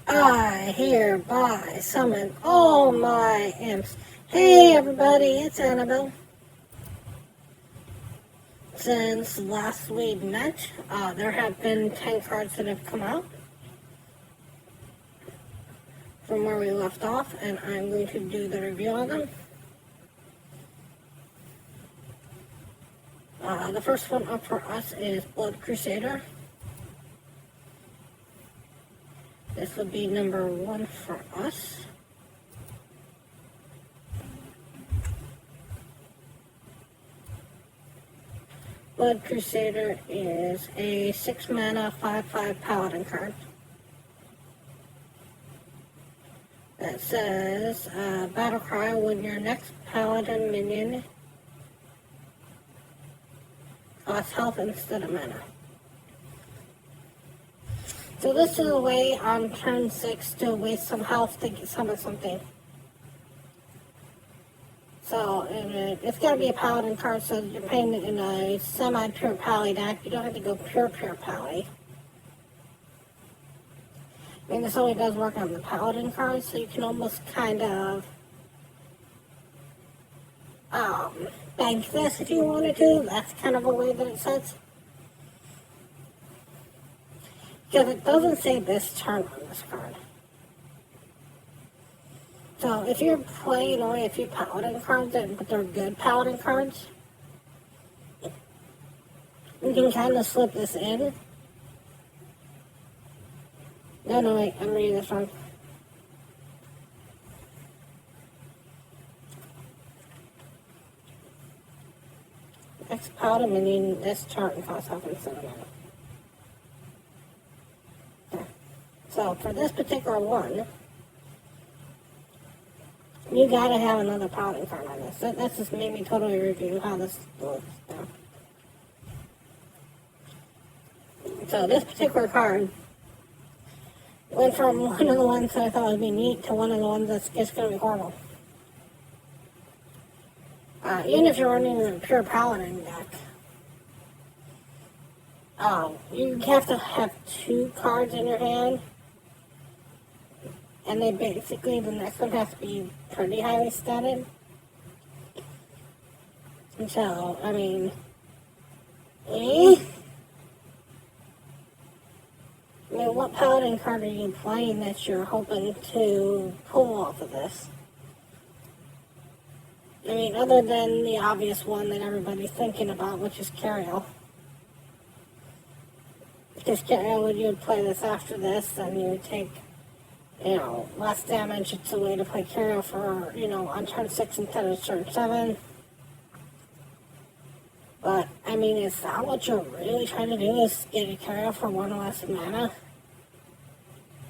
I hereby summon all my imps. Hey everybody, it's Annabelle. Since last we met, there have been 10 cards that have come out from where we left off, and I'm going to do the review on them. The first one up for us is Blood Crusader. This would be number 1 for us. Blood Crusader is a 6 mana 5/5 paladin card. That says, battle cry when your next paladin minion costs health instead of mana. So this is a way on turn 6 to waste some health to summon something. So it's got to be a paladin card, so you're playing it in a semi-pure pally deck. You don't have to go pure pally. I mean, this only does work on the paladin cards, so you can almost kind of bank this if you wanted to. That's kind of a way that it sets. Because it doesn't say this turn on this card. So if you're playing only a few paladin cards, but they're good paladin cards, you can kind of slip this in. No, wait, I'm reading this wrong. Next paladin minion, this turn costs health instead of mana. So for this particular one, you gotta have another paladin card on this. That's just made me totally review how this looks now. So this particular card went from one of the ones that I thought would be neat to one of the ones that's just gonna be horrible. Even if you're running a pure paladin deck, you have to have 2 cards in your hand. And they basically, the next one has to be pretty highly statted. And so, I mean, what paladin card are you playing that you're hoping to pull off of this? I mean, other than the obvious one that everybody's thinking about, which is Cariel. Because Cariel, you would play this after this, then you would take, less damage. It's a way to play Cariel for, on turn 6 instead of turn 7. But, I mean, is that what you're really trying to do, is get a Cariel for 1 less mana?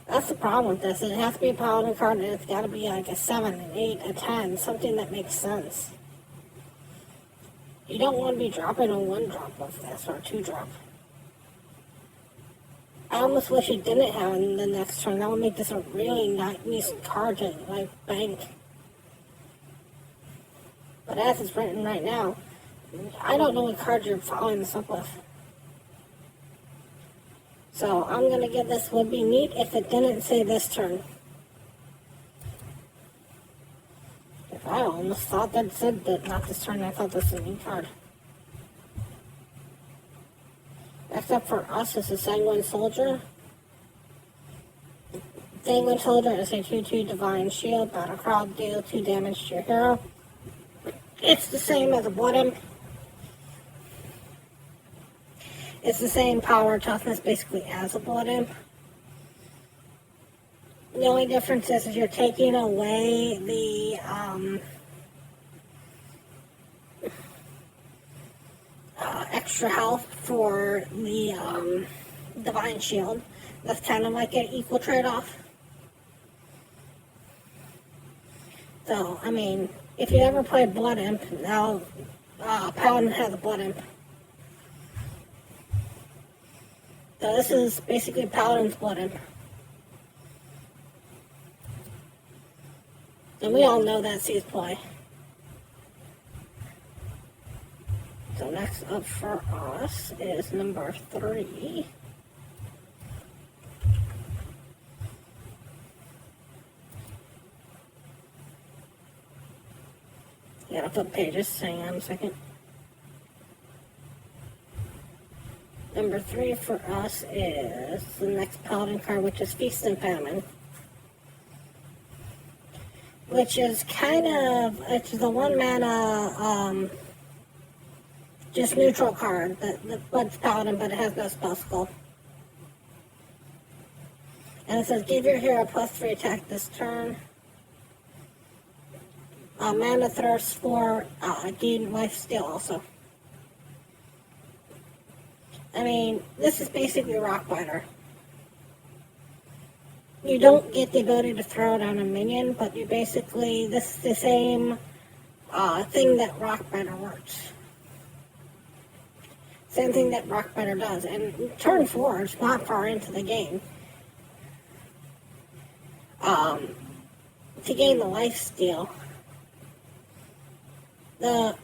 That's the problem with this. It has to be a paladin card, and it's got to be like a 7, an 8, a 10, something that makes sense. You don't want to be dropping a 1-drop of this, or a 2-drop. I almost wish it didn't have in the next turn. That would make this a really nice card to, bank. But as it's written right now, I don't know what card you're following this up with. So, I'm going to give this would be neat if it didn't say this turn. If I almost thought that said that, not this turn, I thought this was a neat card. Next up for us is the Sanguine Soldier. Sanguine Soldier is a 2/2 Divine Shield. Battle Crowd, deal 2 damage to your hero. It's the same as a Blood Imp. It's the same power toughness basically as a Blood Imp. The only difference is you're taking away the extra health for the Divine Shield. That's kind of like an equal trade-off. So, I mean, if you ever play Blood Imp, now Paladin has a Blood Imp. So this is basically Paladin's Blood Imp. And we all know that sees play. So next up for us is number 3. Gotta flip pages. Hang on a second. Number 3 for us is the next paladin card, which is Feast and Famine. Which is kind of, it's the 1 mana, just neutral card. But it's paladin, but it has no spell skill. And it says, give your hero +3 attack this turn. Mana Thirst for gain life steal also. I mean, this is basically Rockbiter. You don't get the ability to throw it on a minion, but you basically, this is the same thing that Rockbiter works. Same thing that Rockbiter does. And turn 4 is not far into the game. To gain the life steal. To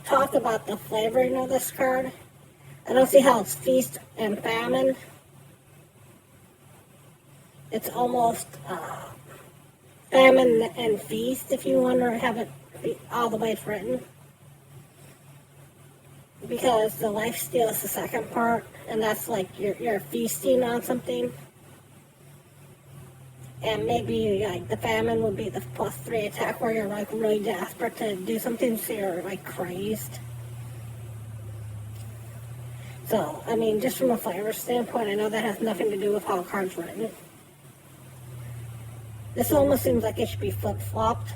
talk about the flavoring of this card, I don't see how it's Feast and Famine. It's almost Famine and Feast, if you want to have it all the way written. Because the life steal is the second part, and that's like you're feasting on something. And maybe like the famine would be the +3 attack where you're like really desperate to do something, so you're like crazed. So, I mean, just from a flavor standpoint, I know that has nothing to do with how the card's written. This almost seems like it should be flip-flopped.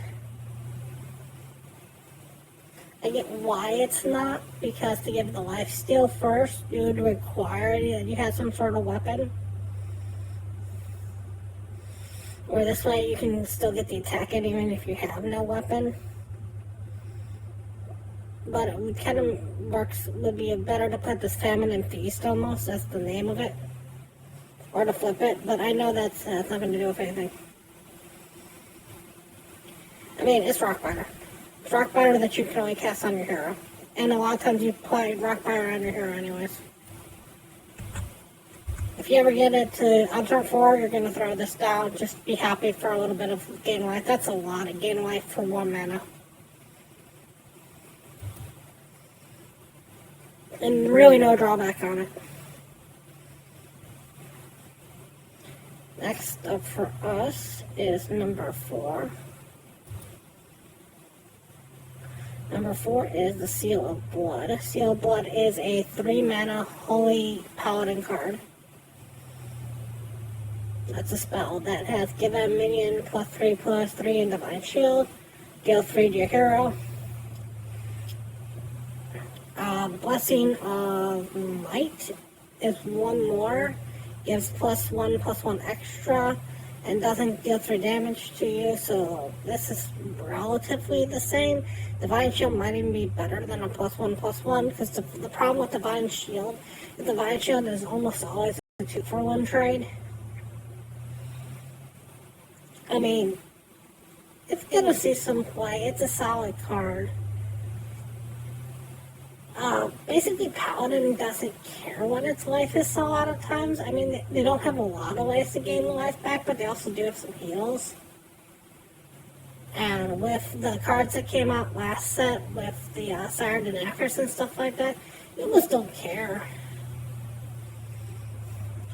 I get why it's not, because to give the life steal first, you would require that you have some sort of weapon. Or this way you can still get the attack in even if you have no weapon. But it would kind of would be better to put this Famine and Feast almost, that's the name of it. Or to flip it, but I know that's nothing to do with anything. I mean, it's Rockbiter. It's Rockbiter that you can only cast on your hero. And a lot of times you play Rockbiter on your hero anyways. If you ever get it to on turn 4, you're going to throw this down. Just be happy for a little bit of gain life. That's a lot of gain life for 1 mana. And really no drawback on it. Next up for us is number 4. Number 4 is the Seal of Blood. Seal of Blood is a 3 mana Holy Paladin card. That's a spell that has given a minion +3/+3 in Divine Shield. Deal 3 to your hero. Blessing of Might is 1 more. Gives +1/+1 extra. And doesn't deal 3 damage to you. So this is relatively the same. Divine Shield might even be better than a +1/+1. Because the problem with Divine Shield is almost always a 2-for-1 trade. I mean, it's gonna see some play. It's a solid card. Basically, Paladin doesn't care what its life is a lot of times. I mean, they don't have a lot of ways to gain the life back, but they also do have some heals. And with the cards that came out last set, with the Siren and Actress and stuff like that, you almost don't care.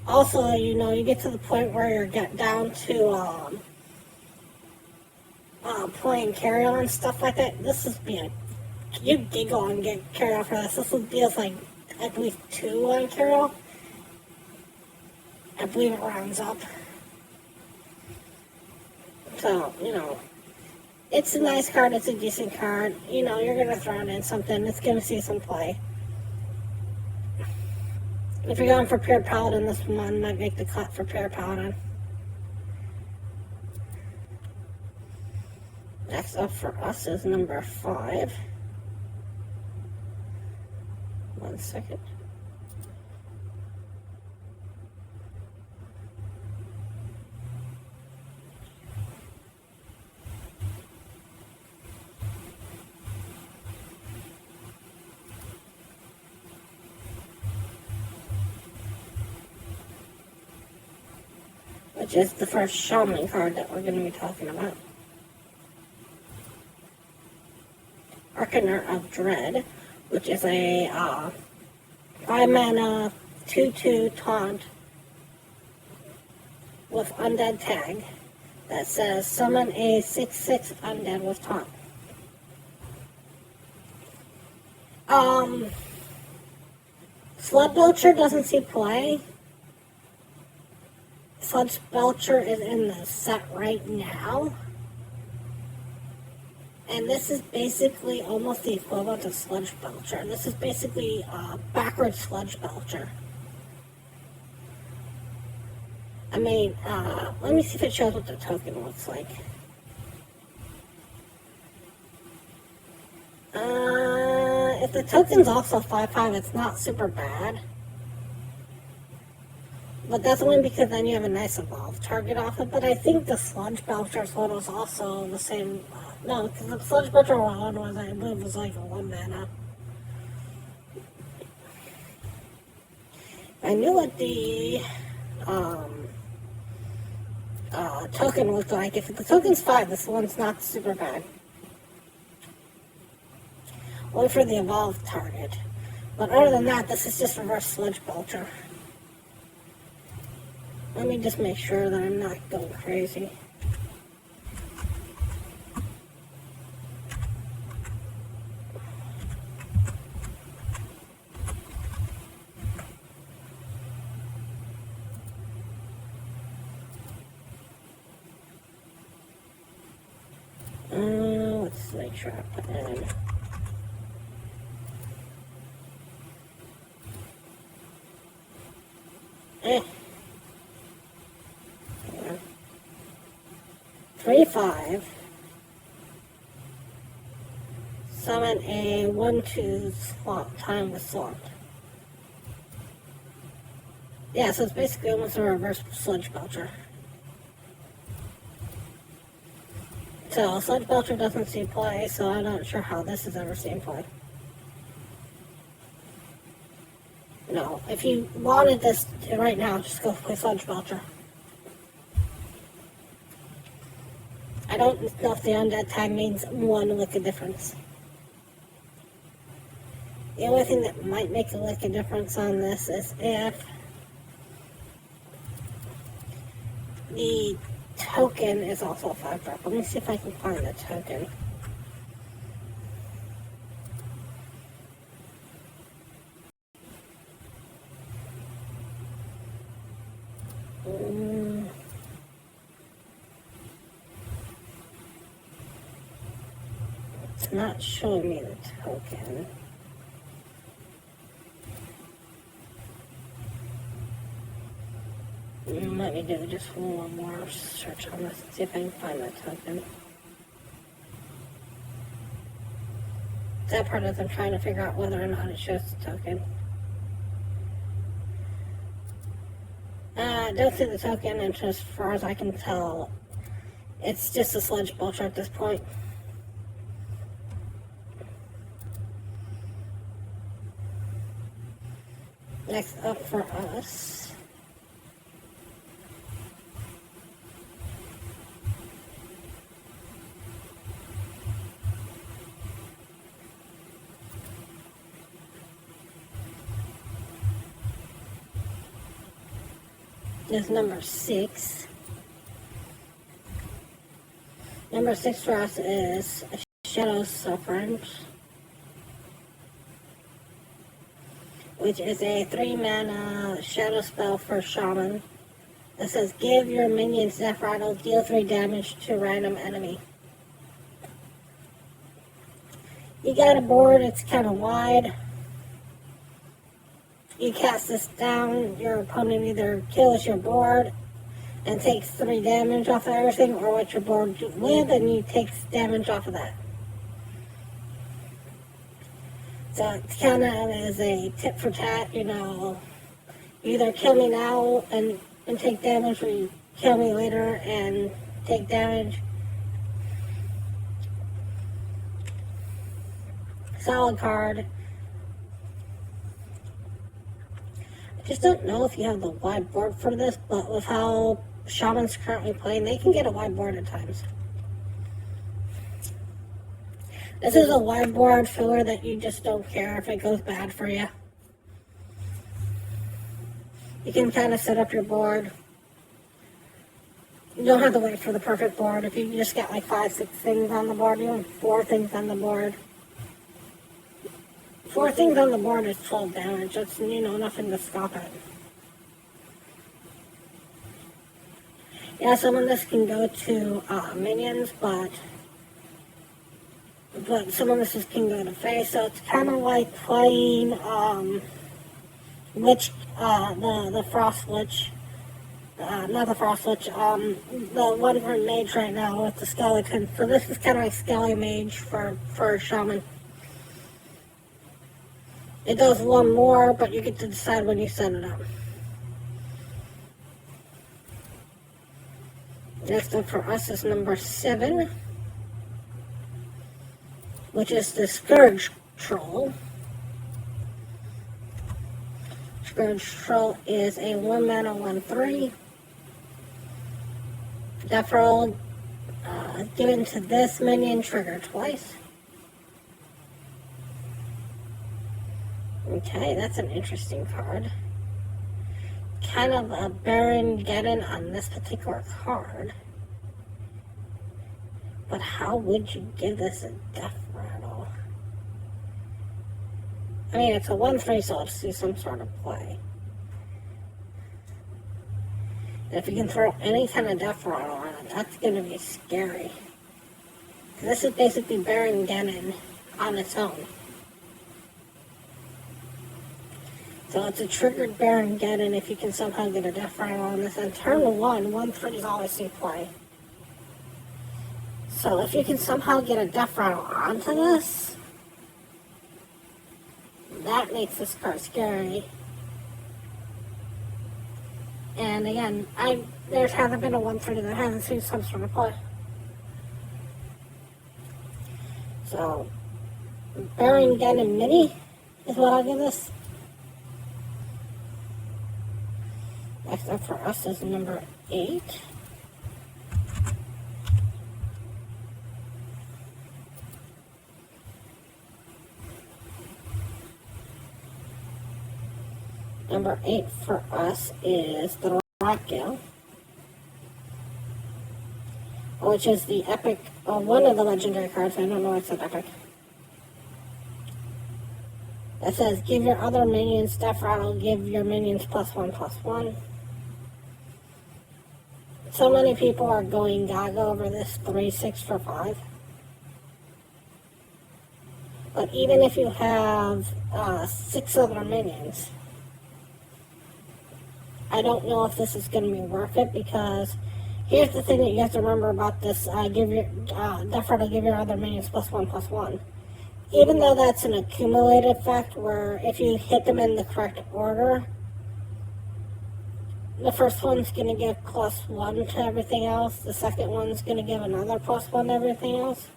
Also, you get to the point where you're getting down to playing carry-on and stuff like that. This is being you giggle and get carry-on for this. This would be like, I believe, 2 on carry-on. I believe it rounds up. So, it's a nice card. It's a decent card. You're going to throw it in something. It's going to see some play. If you're going for pure Paladin, this one might make the cut for pure Paladin. Next up for us is number 5. 1 second. Which is the first Shaman card that we're going to be talking about. Darkener of Dread, which is a 5 mana 2/2 taunt with undead tag that says summon a 6/6 undead with taunt. Sludge Belcher doesn't see play. Sludge Belcher is in the set right now. And this is basically almost the equivalent of Sludge Belcher. This is basically backwards Sludge Belcher. I mean, let me see if it shows what the token looks like. If the token's also 5/5, it's not super bad. But that's only because then you have a nice evolved target off it. But I think the Sludge Belcher's one was also the same. No, because the Sludge Belcher one was, I believe, was like a 1 mana. I knew what the token looked like. If the token's 5, this one's not super bad. Only for the evolved target. But other than that, this is just reverse Sludge Belcher. Let me just make sure that I'm not going crazy. Let's make sure I put that in. Eh. 3/5. Summon a 1/2 slot time with slot. Yeah, so it's basically almost a reverse Sludge Belcher. So Sludge Belcher doesn't see play, so I'm not sure how this has ever seen play. No, if you wanted this right now, just go play Sludge Belcher. I don't know if the undead tag means one lick of difference. The only thing that might make a lick of difference on this is if the token is also a 5/5. Let me see if I can find the token. It's not showing me the token. Let me do just one more search on this and see if I can find the token. That part is I'm trying to figure out whether or not it shows the token. I don't see the token, and as far as I can tell, it's just a Sludge Belcher at this point. Next up for us. Is number 6. Number 6 for us is Shadow Sufferance, which is a 3 mana shadow spell for Shaman that says give your minions Death Rattle, deal 3 damage to random enemy. You got a board, it's kind of wide. You cast this down, your opponent either kills your board and takes 3 damage off of everything, or what your board with, and you take damage off of that. So it kind of is a tit for tat, you know. You either kill me now and take damage, or you kill me later and take damage. Solid card. I just don't know if you have the wide board for this, but with how Shaman's currently playing, they can get a wide board at times. This is a whiteboard filler that you just don't care if it goes bad for you. You can kind of set up your board. You don't have to wait for the perfect board. If you just got like 5, 6 things on the board, you want 4 things on the board. 4 things on the board is 12 damage. That's, nothing to stop it. Yeah, some of this can go to minions, but some of this can go to face, so it's kind of like playing Lich, the Frost Lich, not the Frost Lich, the one for Mage right now with the skeleton. So this is kind of like Skelly Mage for Shaman. It does one more, but you get to decide when you set it up. Next up for us is number 7, which is the Scourge Troll. Scourge Troll is a 1 mana 1/3. Death roll given to this minion, trigger twice. Okay, that's an interesting card. Kind of a Baron Geddon on this particular card. But how would you give this a death rattle? I mean, it's a 1/3, so I'll see some sort of play. And if you can throw any kind of death rattle on it, that's going to be scary. This is basically Baron Geddon on its own. So it's a triggered Baron Geddon if you can somehow get a death rattle on this. And turn 1, 1/3 is always see play. So if you can somehow get a death rattle onto this, that makes this card scary. And again, there hasn't been a 1/3 that hasn't seen some sort of play. So, Baron Geddon Mini is what I'll give this. Next up for us is number 8. Number 8 for us is the Rockgale, which is the epic, one of the legendary cards. I don't know why it's an epic. It says, give your other minions death rattle, give your minions +1/+1. So many people are going gaga over this 3/6 for 5. But even if you have 6 other minions, I don't know if this is going to be worth it, because here's the thing that you have to remember about this, give your death rattle, give your other minions +1/+1. Even though that's an accumulated effect where if you hit them in the correct order, the first one's going to give +1 to everything else, the second one's going to give another +1 to everything else.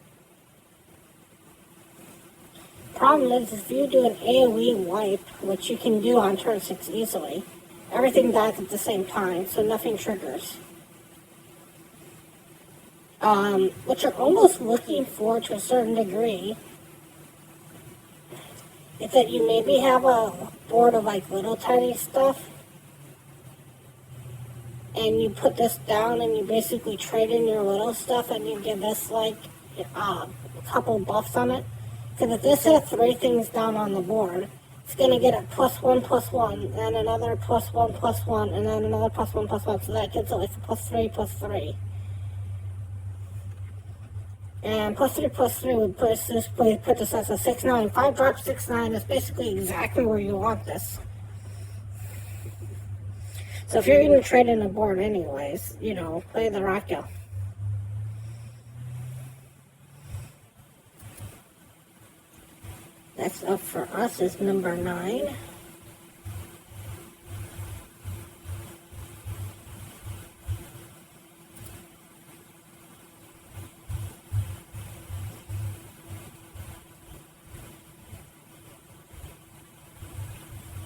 Problem is, if you do an AoE wipe, which you can do on turn 6 easily, everything dies at the same time, so nothing triggers. What you're almost looking for to a certain degree is that you maybe have a board of like little tiny stuff, and you put this down and you basically trade in your little stuff and you give this like a couple buffs on it. Because if this has 3 things down on the board, it's going to get a +1/+1, and another +1/+1, and then another +1/+1, so that gets it like a +3/+3. And +3/+3 would put this as a 6/9. 5 drop 6/9 is basically exactly where you want this. So if you're going to trade in a board anyways, play the Rockgale. Next up for us is number 9.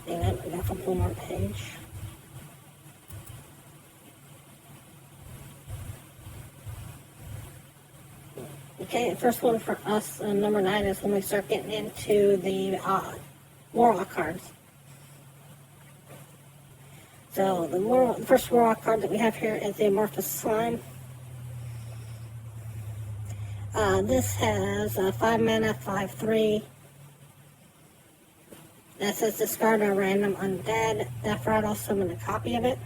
And I got a couple more page. Okay, first one for us, number 9, is when we start getting into the Warlock cards. So the first Warlock card that we have here is the Amorphous Slime. This has 5 mana, 5/3. That says discard a random undead. That fraud will summon a copy of it.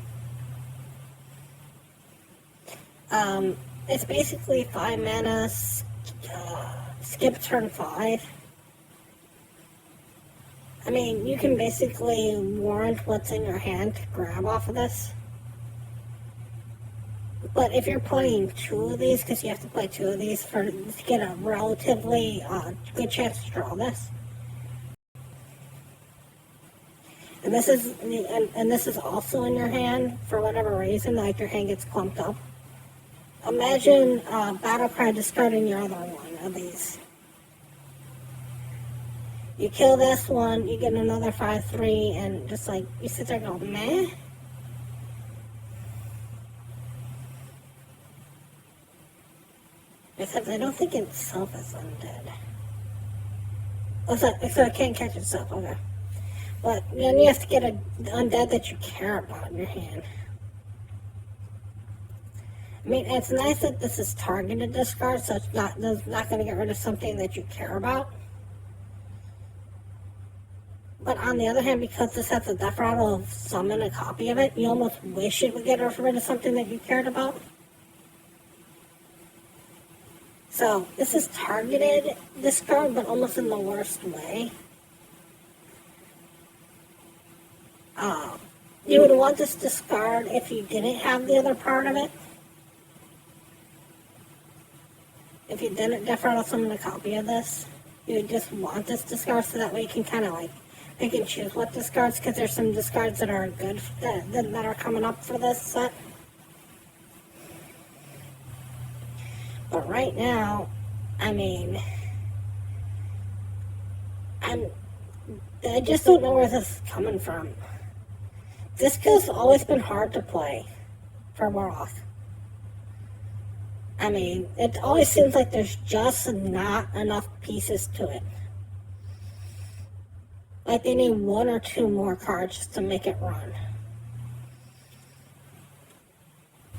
It's basically 5 mana, skip turn 5. I mean, you can basically warrant what's in your hand to grab off of this. But if you're playing 2 of these, because you have to play 2 of these to get a relatively good chance to draw this. And this is also in your hand for whatever reason, like your hand gets clumped up. Imagine Battlecry discarding your other one of these. You kill this one, you get another 5/3, and just like, you sit there and go, meh? Except I don't think itself is undead. Oh, so it can't catch itself, okay. But then you have to get an undead that you care about in your hand. I mean, it's nice that this is targeted discard, so it's not going to get rid of something that you care about. But on the other hand, because this has the death rattle of summon a copy of it, you almost wish it would get rid of something that you cared about. So this is targeted discard, but almost in the worst way. You would want this discard if you didn't have the other part of it. If you didn't death rattle summon a copy of this, you would just want this discard so that way you can kind of like pick and choose what discards, because there's some discards that are good that are coming up for this set. But right now, I mean, I just don't know where this is coming from. This has always been hard to play for Warlock. I mean, it always seems like there's just not enough pieces to it. Like they need 1 or 2 more cards just to make it run.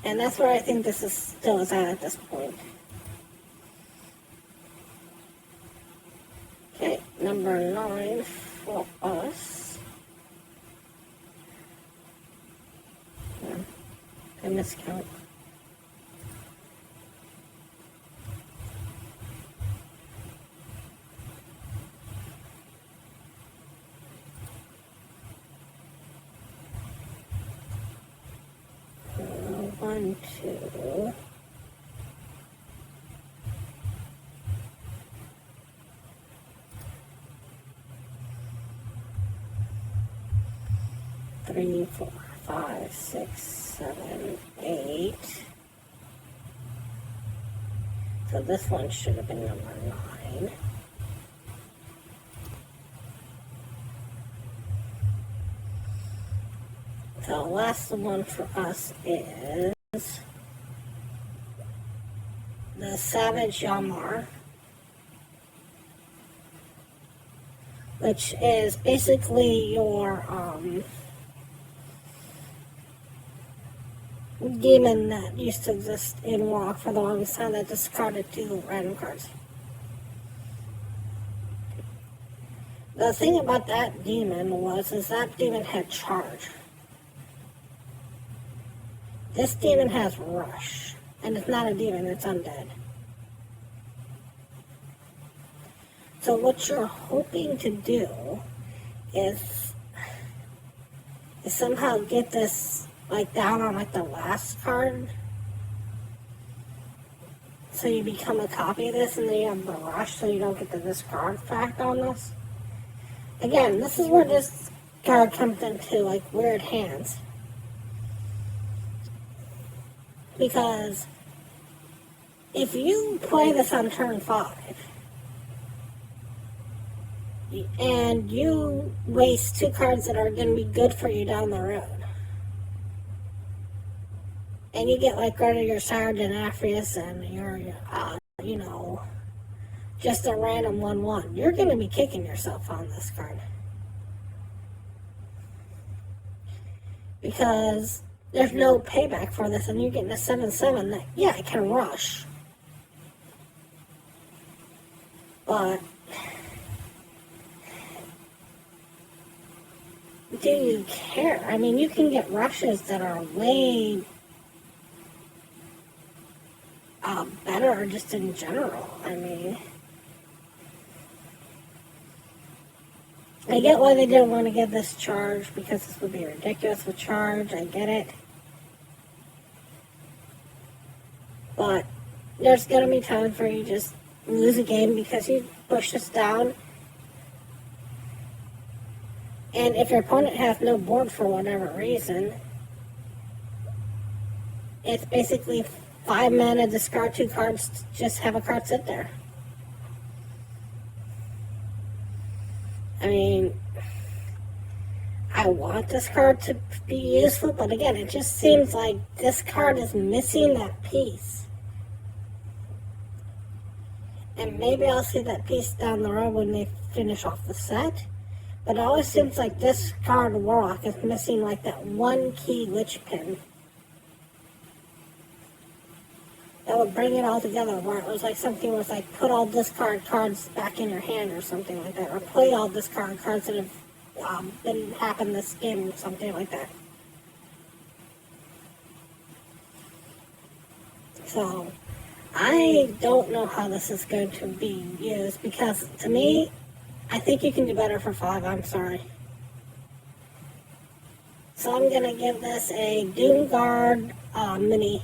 And that's where I think this is still is at this point. Okay, number 9 for us. I miscount. One, two. Three, 4, 5, 6, 7, 8. So this one should have been number 9. The last one for us is the Savage Yamar, which is basically your demon that used to exist in Warlock for the longest time that discarded 2 random cards. The thing about that demon is that demon had charge. This demon has rush, and it's not a demon, it's undead. So what you're hoping to do is somehow get this like down on like the last card, so you become a copy of this, and then you have the rush, so you don't get the discard effect on this. Again, this is where this card comes into like weird hands. Because if you play this on turn 5 and you waste 2 cards that are going to be good for you down the road, and you get like rid of your Sergeant Aphrius and your just a random 1/1. You're going to be kicking yourself on this card. Because there's no payback for this, and you're getting a 7/7 that, yeah, it can rush. But do you care? I mean, you can get rushes that are way better just in general. I mean, I get why they didn't want to give this charge, because this would be ridiculous with charge. I get it. But there's going to be times where you just lose a game because you push this down. And if your opponent has no board for whatever reason, it's basically 5 mana, discard 2 cards, just have a card sit there. I mean, I want this card to be useful, but again, it just seems like this card is missing that piece. And maybe I'll see that piece down the road when they finish off the set. But it always seems like this card, Warlock, is missing like that one key Lich pin that would bring it all together, where it was like something was like put all discard cards back in your hand or something like that, or play all discard cards that have been happened this game or something like that. So I don't know how this is going to be used, because to me, I think you can do better for 5, I'm sorry. So I'm going to give this a Doomguard mini.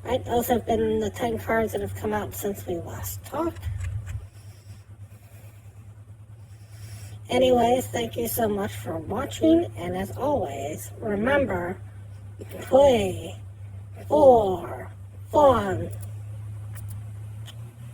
Right, those have been the 10 cards that have come out since we last talked. Anyways, thank you so much for watching, and as always, remember, play for fun.